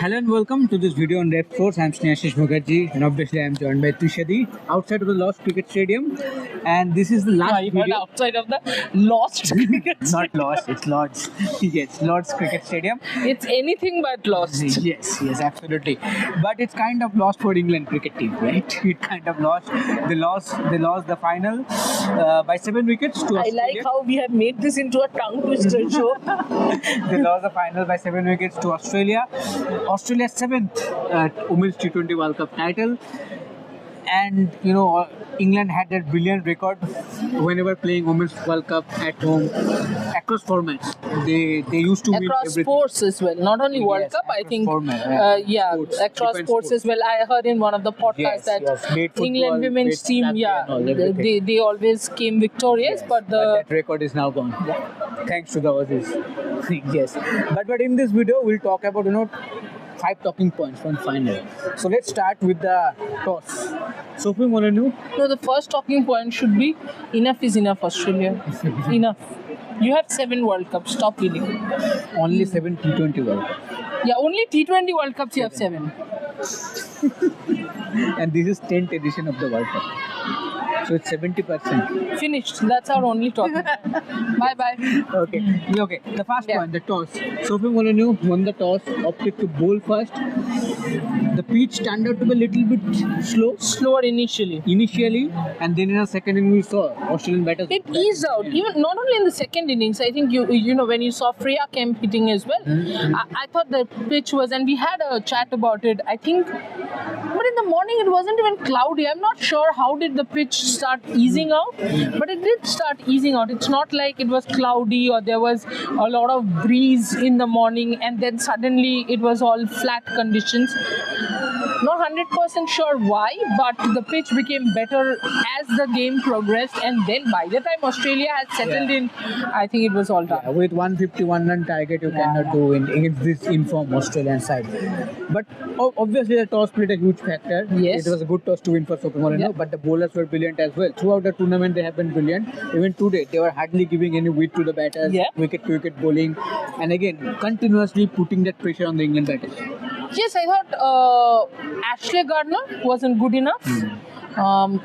Hello and welcome to this video on Red Force. I'm Snehashish Mukherjee and obviously I'm joined by Trishadi outside of the Lost Cricket Stadium. And this is the last video. Outside of the Lost Cricket Not Lost, it's Lords. Yes, Lords Cricket Stadium. It's anything but lost. Yes, absolutely. But it's kind of lost for England cricket team, right? It kind of lost. They lost the final by 7 wickets to I Australia. like how we have made this into a tongue twister show. They lost the final by 7 wickets to Australia. Australia's 7th Women's T20 World Cup title. And England had that brilliant record whenever playing Women's World Cup at home across formats. They used to win Across everything. sports as well, not only World Yes, Cup. I across think, format, Sports, across different sports as well. I heard in one of the podcasts Yes, that Made football, England women's made team, rugby and all, everything. they always came victorious, but that record is now gone. Thanks to the Aussies. Yes. But in this video we'll talk about 5 talking points from final. So let's start with the toss. Sophie Molyneux. no, the first talking point should be enough is enough, Australia. Enough. You have 7 World Cups. Stop winning. Only 7 T20 World Cup. Yeah, only T20 World Cups you have 7. And this is 10th edition of the World Cup. So it's 70%. Finished. That's our only talking point. Bye. Okay. The first Yeah. point, the toss. Sophie Molyneux won the toss, opted to bowl first. The pitch turned out to be a little bit Slower initially. initially, and then in the second inning we saw Australian batters. It eased out. Even not only in the second innings. I think you know when you saw Freya Kemp hitting as well. I thought the pitch was, and we had a chat about it. I think, but in the morning it wasn't even cloudy. I'm not sure how did the pitch start easing out, but it did start easing out. It's not like it was cloudy or there was a lot of breeze in the morning, and then suddenly it was all flat conditions. Not 100% sure why, but the pitch became better as the game progressed, and then by the time Australia had settled in, I think it was all done. With 151 run target, you cannot do against this informed Australian side. But obviously, the toss played a huge factor. Yes. It was a good toss to win for Sophie Molyneux, Yeah. but the bowlers were brilliant as well. Throughout the tournament, they have been brilliant. Even today, they were hardly giving any weight to the batters, Yeah. wicket-to-wicket bowling, and again, continuously putting that pressure on the England batters. Yes, I thought Ashley Gardner wasn't good enough.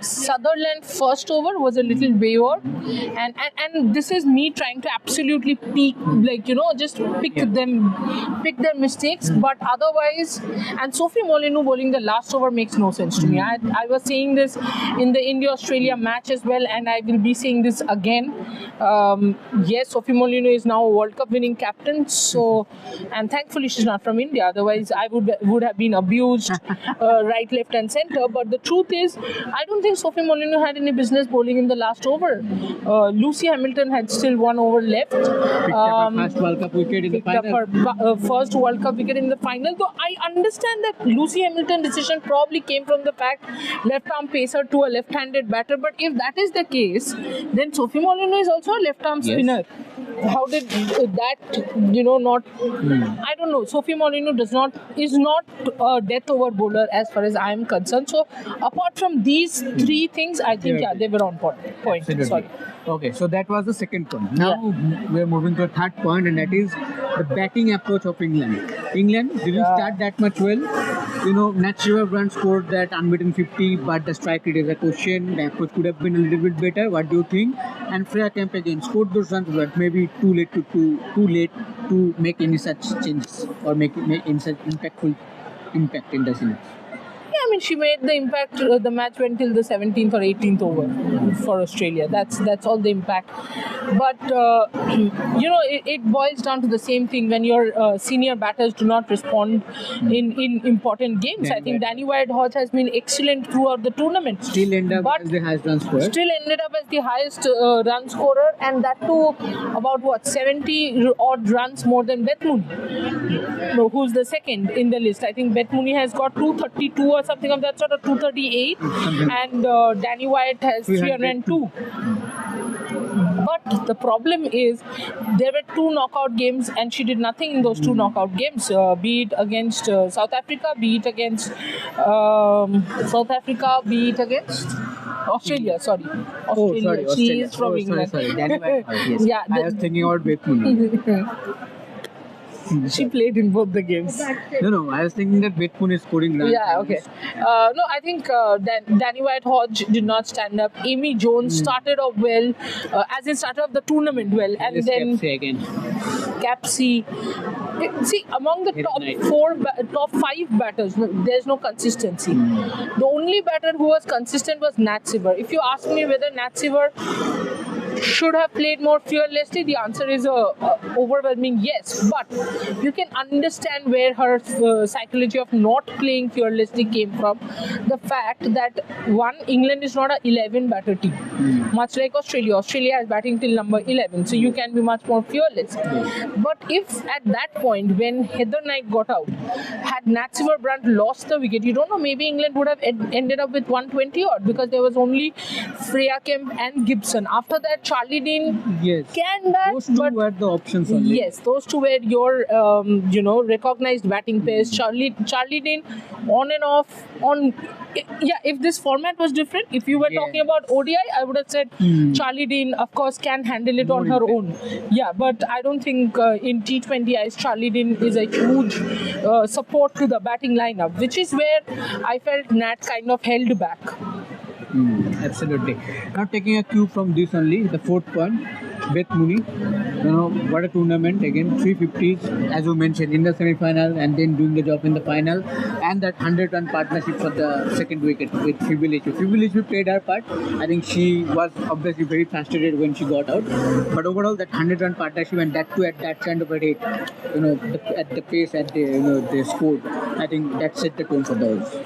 Sutherland first over was a little wayward, and this is me trying to absolutely peak, just pick their mistakes. But otherwise, and Sophie Molyneux bowling the last over makes no sense to me. I was saying this in the India-Australia match as well, and I will be saying this again. Yes, Sophie Molyneux is now a World Cup winning captain, so, and thankfully she's not from India. Otherwise, I would have been abused right, left, and centre. But the truth is, I don't think Sophie Molyneux had any business bowling in the last over. Lucy Hamilton had still 1 over left. Picked up her first World Cup wicket in the Picked up final. her first World Cup wicket in the final. Though I understand that Lucy Hamilton decision probably came from the fact left arm pacer to a left-handed batter. But if that is the case, then Sophie Molyneux is also a left arm spinner. How did that not? I don't know. Sophie Molyneux is not a death over bowler as far as I am concerned. So apart from these 3 things, I think they were on point. Absolutely. Sorry. Okay, so that was the second point. Now we are moving to a third point, and that is the batting approach of England. England didn't start that much well. Nat Srivavan scored that unbeaten 50, but the strike rate is a question. The approach could have been a little bit better. What do you think? And Freya Kemp again scored those runs, but maybe too late to make any such changes or make any such impactful impact in the series. I mean, she made the impact. The match went till the 17th or 18th over for Australia. That's all the impact. But it boils down to the same thing when your senior batters do not respond in important games. I think Danny White-Hodge has been excellent throughout the tournament. Still ended up as the highest run scorer. Still ended up as the highest run scorer, and that too about 70 odd runs more than Beth Mooney, who's the second in the list. I think Beth Mooney has got 232 or something of that sort, of 238, and Danny White has 302. But the problem is there were 2 knockout games and she did nothing in those 2 knockout games, be it against South Africa, be it against Australia. Sorry. Australia. She is from England. Sorry. Danny White. Yes. Yeah, I was thinking about Beth Mooney. She played in both the games. No, I was thinking that Beth Moon is scoring runs. Yeah, okay. No, I think Danny White Hodge did not stand up. Amy Jones started off well, as in started off the tournament well, and Yes, then Kepsey again. Capsy. See, among the top nice. top 5 batters, there's no consistency. The only batter who was consistent was Nat Siver. If you ask me whether Nat Siver should have played more fearlessly, the answer is a overwhelming yes. But you can understand where her psychology of not playing fearlessly came from. The fact that England is not a 11 batter team, much like Australia. Australia has batting till number 11, so you can be much more fearless. But if at that point when Heather Knight got out, had Nat Siver Brunt lost the wicket, you don't know, maybe England would have ended up with 120 odd, because there was only Freya Kemp and Gibson. After that, Charlie Dean Yes. can bat, Those two but were the options only. yes, those two were your recognized batting pairs. Charlie Dean on and off on. Yeah, if this format was different, if you were Yeah. talking about ODI, I would have said Charlie Dean, of course, can handle it on More her own. Yeah, but I don't think in T20 eyes, Charlie Dean is a huge support to the batting lineup, which is where I felt Nat kind of held back. Absolutely. Now taking a cue from this only, the 4th point, Beth Mooney. What a tournament again, 350s as you mentioned in the semi-final, and then doing the job in the final, and that 100-run partnership for the second wicket with Phoebe Litchfield. Phoebe Litchfield played her part. I think she was obviously very frustrated when she got out, but overall that 100-run partnership, and that too at that kind of a rate, at the pace at they scored, I think that set the tone for those.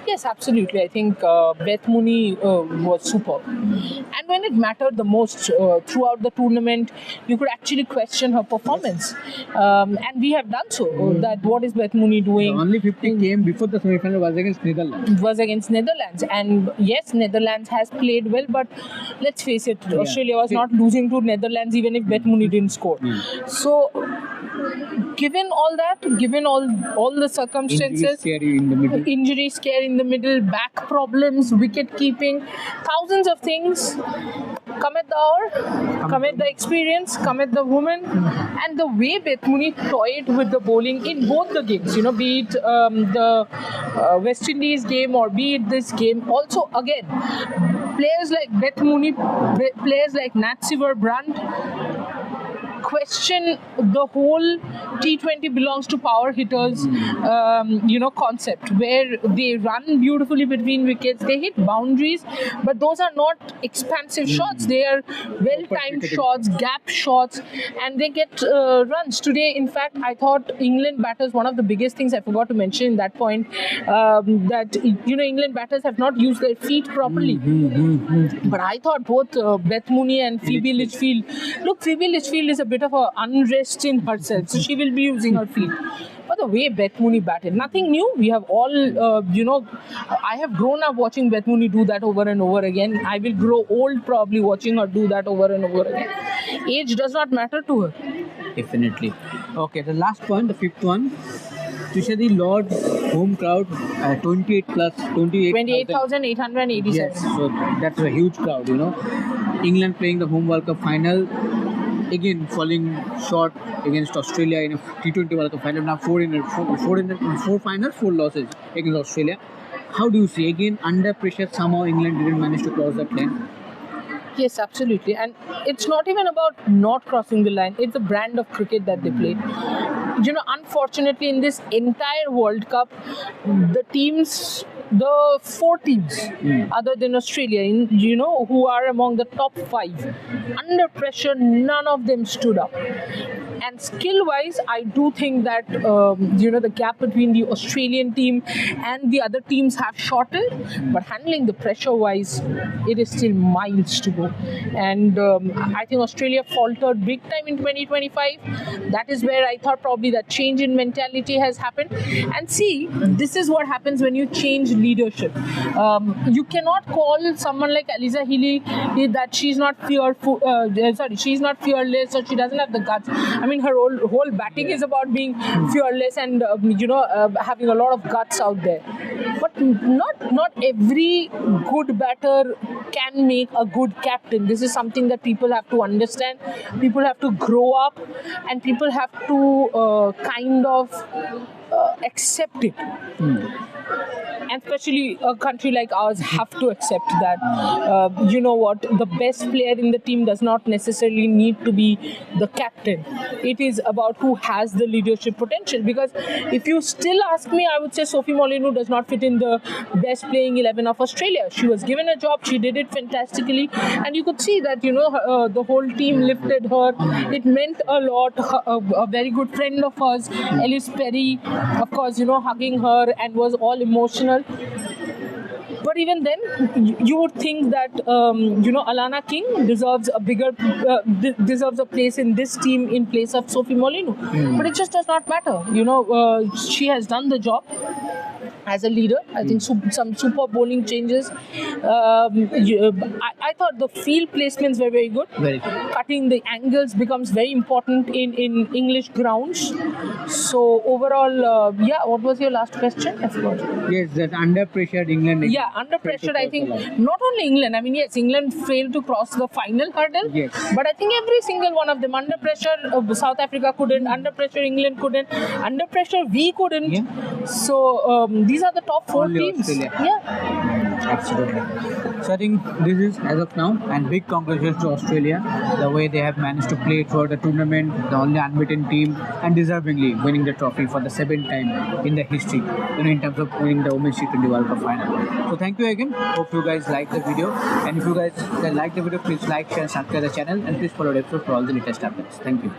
Yes, absolutely. I think Beth Mooney was superb. And when it mattered the most throughout the tournament, you could actually question her performance. And we have done so. That what is Beth Mooney The doing? only 50 came before the semi-final was against Netherlands. Was against Netherlands. And yes, Netherlands has played well, but let's face it, Australia was not losing to Netherlands even if Beth Mooney didn't score. So, given all that, given all the circumstances, Injury scare in the middle. back problems, wicket keeping, thousands of things come at the hour, come at the experience, come at the woman, and the way Beth Mooney toyed with the bowling in both the games, be it the West Indies game or be it this game. Also, again, players like Beth Mooney, players like Nat Siver Brunt question the whole T20 belongs to power hitters, concept where they run beautifully between wickets, they hit boundaries, but those are not expansive shots. They are well-timed shots, gap shots, and they get runs. Today, in fact, I thought England batters, one of the biggest things I forgot to mention in that point, that England batters have not used their feet properly. But I thought both Beth Mooney and Phoebe Litchfield. Look, Phoebe Litchfield is a bit of a unrest in herself, so she will be using her feet. But the way Beth Mooney batted, nothing new. We have all, I have grown up watching Beth Mooney do that over and over again. I will grow old probably watching her do that over and over again. Age does not matter to her. Definitely. Okay, the last point, the 5th one. Tushadi Lord's home crowd, 28,887. Yes, so that's a huge crowd, England playing the home World Cup final, again falling short against Australia in a T20 World Cup final. Now four finals, 4 losses against Australia. How do you see, again under pressure, somehow England didn't manage to cross that line? Yes, absolutely. And it's not even about not crossing the line. It's the brand of cricket that they played. Unfortunately, in this entire World Cup, the 4 teams, other than Australia, who are among the top 5, under pressure, none of them stood up. And skill-wise, I do think that, the gap between the Australian team and the other teams have shortened. But handling the pressure-wise, it is still miles to go. And I think Australia faltered big time in 2025. That is where I thought probably that change in mentality has happened. And see, this is what happens when you change leadership. You cannot call someone like Aliza Healy that she's not she's not fearless, or she doesn't have the guts. I mean, her whole batting is about being fearless and having a lot of guts out there. but not every good batter can make a good captain. This is something that people have to understand. People have to grow up, and people have to kind of accept it. And especially a country like ours have to accept that you know what, the best player in the team does not necessarily need to be the captain. It is about who has the leadership potential, because if you still ask me, I would say Sophie Molyneux does not fit in the best playing 11 of Australia. She was given a job, she did it fantastically, and you could see that, you know, the whole team lifted her. It meant a lot. A very good friend of hers, Ellis Perry, of course, you know, hugging her and was all emotional. But even then, you would think that you know, Alana King deserves a bigger deserves a place in this team in place of Sophie Molyneux. But it just does not matter. You know, she has done the job as a leader. I think some super bowling changes. I thought the field placements were very good. Very good. Cutting the angles becomes very important in English grounds. So overall, yeah. What was your last question? I forgot. Yes, that under pressure England. Yeah, under pressure, I think not only England. I mean, yes, England failed to cross the final hurdle. Yes. But I think every single one of them, under pressure, South Africa couldn't. Under pressure, England couldn't. Under pressure, we couldn't. Yeah. So these are the top four Only teams. Australia. Yeah. Absolutely. So I think this is as of now, and big congratulations to Australia, the way they have managed to play throughout the tournament, the only unbeaten team, and deservingly winning the trophy for the 7th time in the history, you know, in terms of winning the Women's T20 World Cup final. So thank you again. Hope you guys like the video, and if you guys like the video, please like, share, and subscribe the channel, and please follow the episode for all the latest updates. Thank you.